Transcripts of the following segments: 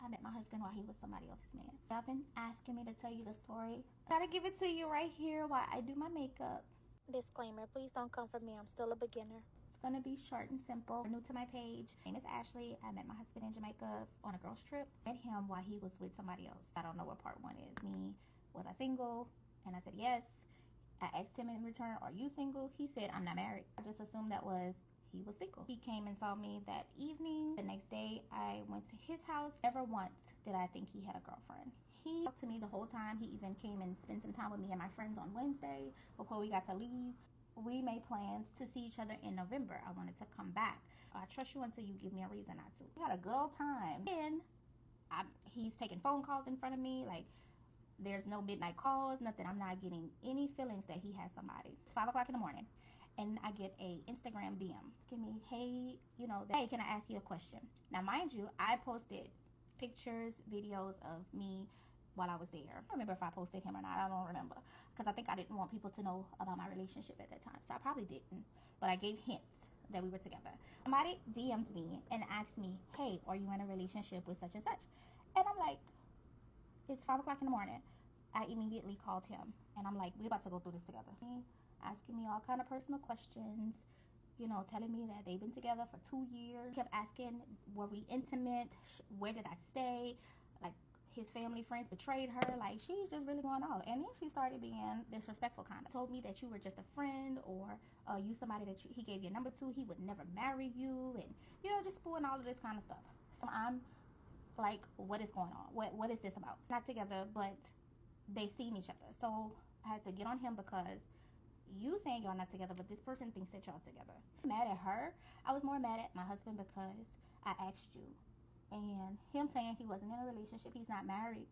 I met my husband while he was somebody else's man. Y'all been asking me to tell you the story. Gotta give it to you right here while I do my makeup. Disclaimer, please don't come for me. I'm still a beginner. It's gonna be short and simple. New to my page. My name is Ashley. I met my husband in Jamaica on a girls trip. Met him while he was with somebody else. I don't know what part one is. Me, was I single? And I said yes. I asked him in return, are you single? He said, I'm not married. I just assumed that was he was single. He came and saw me that evening. The next day, I went to his house. Never once did I think he had a girlfriend. He talked to me the whole time. He even came and spent some time with me and my friends on Wednesday before we got to leave. We made plans to see each other in November. I wanted to come back. I trust you until you give me a reason not to. We had a good old time. And he's taking phone calls in front of me. Like, there's no midnight calls, nothing. I'm not getting any feelings that he has somebody. It's 5 o'clock in the morning. And I get a Instagram DM. Give me, hey, hey, can I ask you a question? Now, mind you, I posted pictures, videos of me while I was there. I don't remember if I posted him or not. I don't remember. Because I think I didn't want people to know about my relationship at that time. So I probably didn't. But I gave hints that we were together. Somebody DM'd me and asked me, hey, are you in a relationship with such and such? And I'm like, it's 5 o'clock in the morning. I immediately called him. And I'm like, we about to go through this together. Asking me all kind of personal questions, telling me that they've been together for 2 years. Kept asking, were we intimate? Where did I stay? Like, his family, friends betrayed her. Like, she's just really going on. And then she started being disrespectful kind of. Told me that you were just a friend, or you somebody that he gave your number to. He would never marry you. And, just spewing all of this kind of stuff. So I'm like, what is going on? What is this about? Not together, but they seen each other. So I had to get on him because you saying y'all not together, but this person thinks that y'all together. Mad at her. I was more mad at my husband because I asked you, and him saying he wasn't in a relationship, he's not married.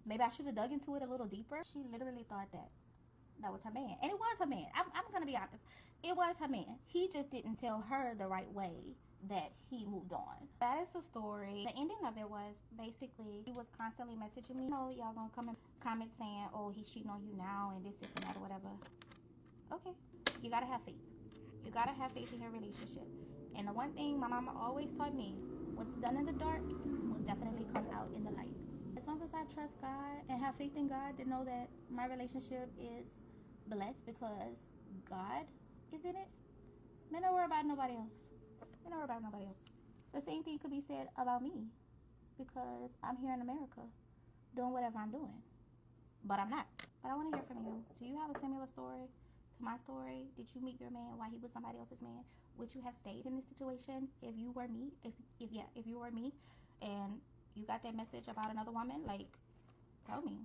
Maybe I should have dug into it a little deeper. She literally thought that was her man, and it was her man. I'm gonna be honest, it was her man. He just didn't tell her the right way that he moved on. That is the story. The ending of it was basically he was constantly messaging me, y'all gonna come and comment saying, oh, he's cheating on you now and this and that or whatever. Okay, you gotta have faith. You gotta have faith in your relationship. And the one thing my mama always taught me, what's done in the dark will definitely come out in the light. As long as I trust God and have faith in God to know that my relationship is blessed because God is in it, man, don't worry about nobody else. Man, don't worry about nobody else. The same thing could be said about me because I'm here in America doing whatever I'm doing. But I'm not. But I want to hear from you. Do you have a similar story to my story? Did you meet your man while he was somebody else's man? Would you have stayed in this situation if you were me? If you were me and you got that message about another woman? Like, tell me.